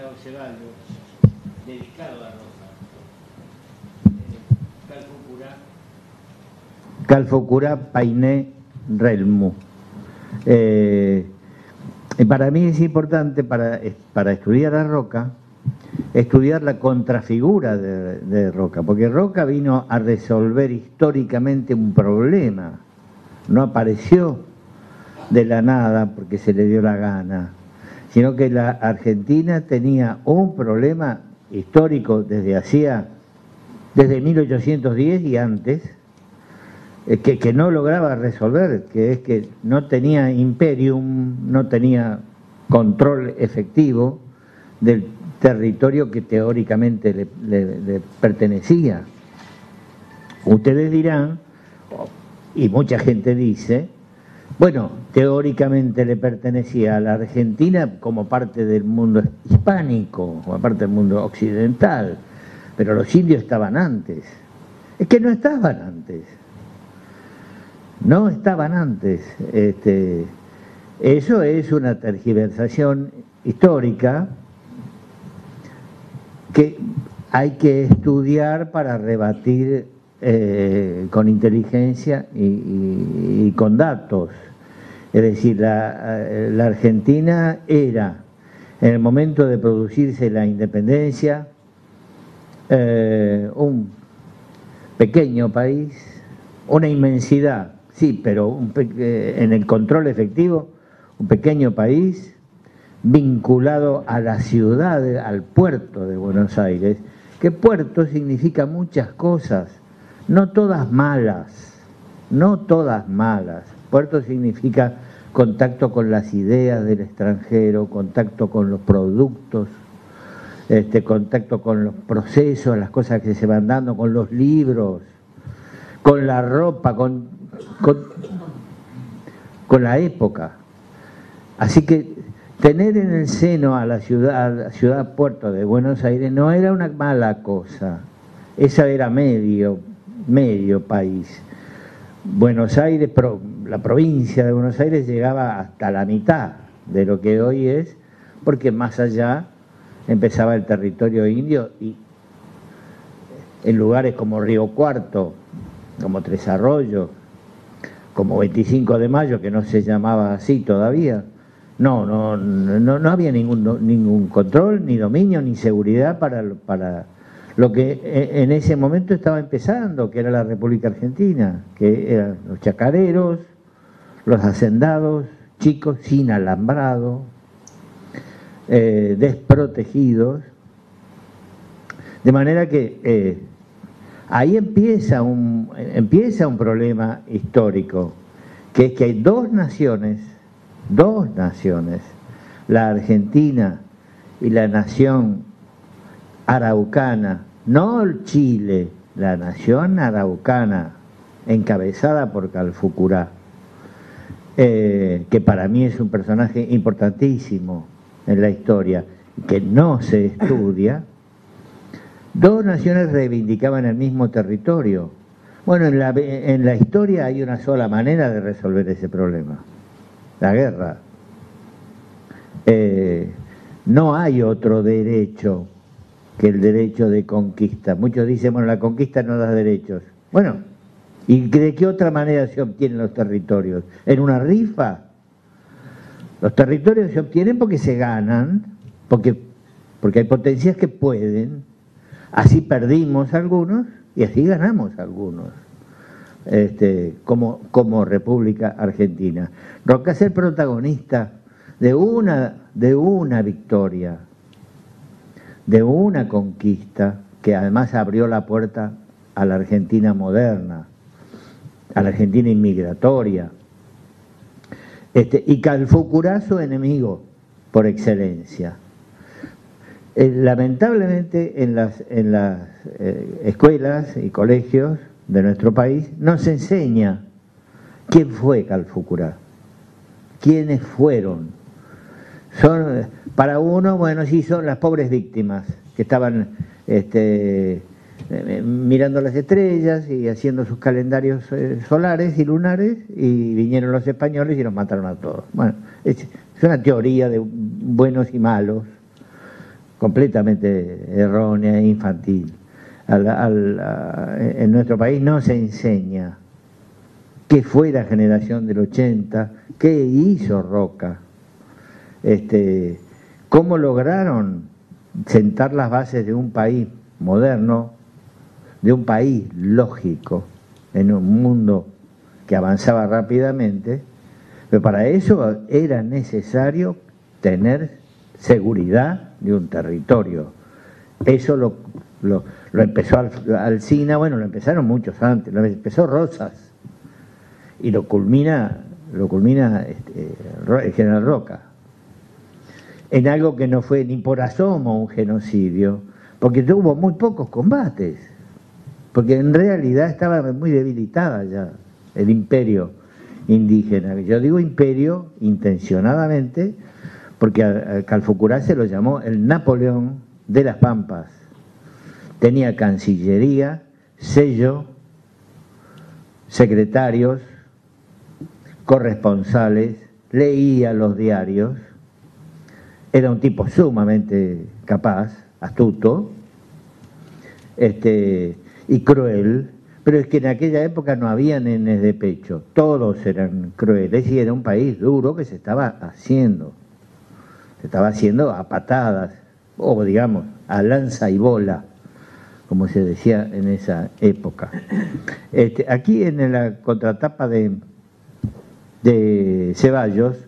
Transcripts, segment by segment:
Lao Ceballos, dedicado a Roca. Calfocurá Painé Relmu. Para mí es importante para estudiar a Roca, estudiar la contrafigura de Roca, porque Roca vino a resolver históricamente un problema, no apareció de la nada porque se le dio la gana, sino que la Argentina tenía un problema histórico desde 1810 y antes, que no lograba resolver, que es que no tenía imperium, no tenía control efectivo del territorio que teóricamente le pertenecía. Ustedes dirán, y mucha gente dice, bueno, teóricamente le pertenecía a la Argentina como parte del mundo hispánico, como parte del mundo occidental, pero los indios estaban antes. Es que no estaban antes. No estaban antes. Eso es una tergiversación histórica que hay que estudiar para rebatir con inteligencia y con datos. Es decir, la Argentina era, en el momento de producirse la independencia, un pequeño país, una inmensidad, sí, pero en el control efectivo, un pequeño país vinculado a la ciudad, al puerto de Buenos Aires, que puerto significa muchas cosas, no todas malas, no todas malas. Puerto significa contacto con las ideas del extranjero, contacto con los productos, contacto con los procesos, las cosas que se van dando, con los libros, con la ropa, con la época. Así que tener en el seno a la ciudad puerto de Buenos Aires no era una mala cosa, esa era medio país. Buenos Aires, la provincia de Buenos Aires llegaba hasta la mitad de lo que hoy es, porque más allá empezaba el territorio indio y en lugares como Río Cuarto, como Tres Arroyos, como 25 de Mayo, que no se llamaba así todavía, no había ningún control, ni dominio, ni seguridad para lo que en ese momento estaba empezando, que era la República Argentina, que eran los chacareros, los hacendados, chicos sin alambrado, desprotegidos, de manera que ahí empieza un problema histórico, que es que hay dos naciones, la Argentina y la nación araucana, no el Chile, la nación araucana, encabezada por Calfucurá, que para mí es un personaje importantísimo en la historia, que no se estudia. Dos naciones reivindicaban el mismo territorio. Bueno, en la historia hay una sola manera de resolver ese problema: la guerra. No hay otro derecho que el derecho de conquista. Muchos dicen, bueno, la conquista no da derechos. Bueno, ¿y de qué otra manera se obtienen los territorios? ¿En una rifa? Los territorios se obtienen porque se ganan, porque hay potencias que pueden. Así perdimos algunos y así ganamos algunos, como República Argentina. Roca es el protagonista de una victoria, de una conquista que además abrió la puerta a la Argentina moderna, a la Argentina inmigratoria. Y Calfucurá, su enemigo por excelencia. Lamentablemente en las escuelas y colegios de nuestro país no se enseña quién fue Calfucurá, quiénes fueron. Son, para uno, bueno, sí, son las pobres víctimas que estaban mirando las estrellas y haciendo sus calendarios solares y lunares, y vinieron los españoles y los mataron a todos. Bueno, es una teoría de buenos y malos. completamente errónea e infantil. En nuestro país no se enseña qué fue la generación del 80, qué hizo Roca, cómo lograron sentar las bases de un país moderno, de un país lógico, en un mundo que avanzaba rápidamente, pero para eso era necesario tener seguridad de un territorio. Eso lo empezó Alsina, bueno, lo empezaron muchos antes, lo empezó Rosas, y lo culmina el general Roca, en algo que no fue ni por asomo un genocidio, porque tuvo muy pocos combates, porque en realidad estaba muy debilitada ya el imperio indígena. Yo digo imperio intencionadamente porque a Calfucurá se lo llamó el Napoleón de las Pampas. Tenía cancillería, sello, secretarios, corresponsales, leía los diarios, era un tipo sumamente capaz, astuto, y cruel, pero es que en aquella época no había nenes de pecho, todos eran crueles y era un país duro que se estaba haciendo a patadas, o digamos, a lanza y bola, como se decía en esa época. Aquí en la contratapa de Ceballos,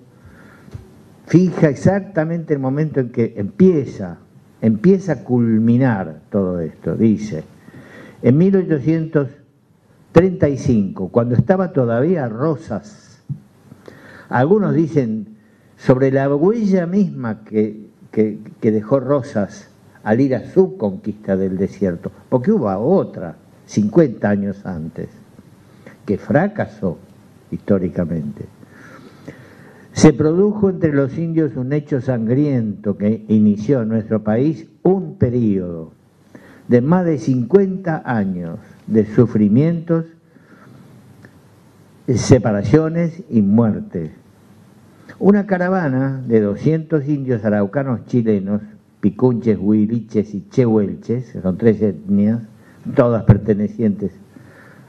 fija exactamente el momento en que empieza a culminar todo esto. Dice, en 1835, cuando estaba todavía Rosas, algunos dicen sobre la huella misma que dejó Rosas al ir a su conquista del desierto, porque hubo otra 50 años antes que fracasó históricamente. Se produjo entre los indios un hecho sangriento que inició en nuestro país un periodo de más de 50 años de sufrimientos, separaciones y muertes. Una caravana de 200 indios araucanos chilenos, picunches, huiliches y chehuelches, son 3 etnias, todas pertenecientes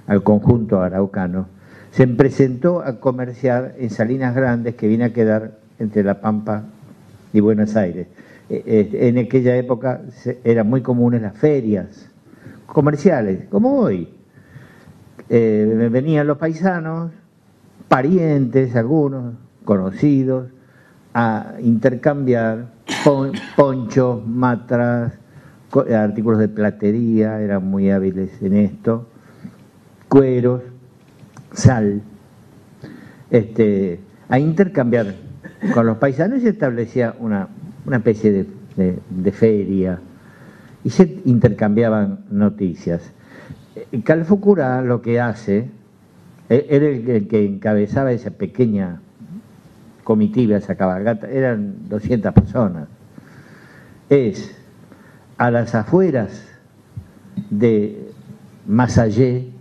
al conjunto araucano, se presentó a comerciar en Salinas Grandes, que viene a quedar entre La Pampa y Buenos Aires. En aquella época eran muy comunes las ferias comerciales, como hoy. Venían los paisanos, parientes, algunos conocidos, a intercambiar ponchos, matras, artículos de platería, eran muy hábiles en esto, cueros, sal, a intercambiar con los paisanos. Y se establecía una especie de feria y se intercambiaban noticias. Calfucurá lo que hace, era el que encabezaba esa pequeña comitiva, esa cabalgata, eran 200 personas, es a las afueras de Masallé,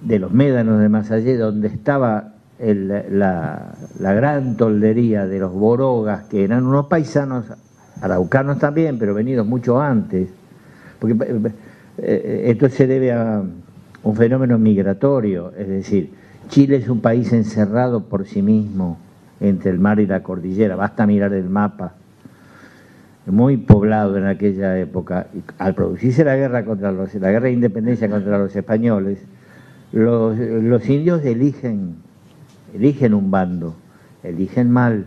de los médanos de Masallé, donde estaba la gran toldería de los Borogas, que eran unos paisanos araucanos también, pero venidos mucho antes, porque esto se debe a un fenómeno migratorio, es decir, Chile es un país encerrado por sí mismo entre el mar y la cordillera, basta mirar el mapa, muy poblado en aquella época. Al producirse la guerra de independencia contra los españoles, los indios eligen un bando, eligen mal,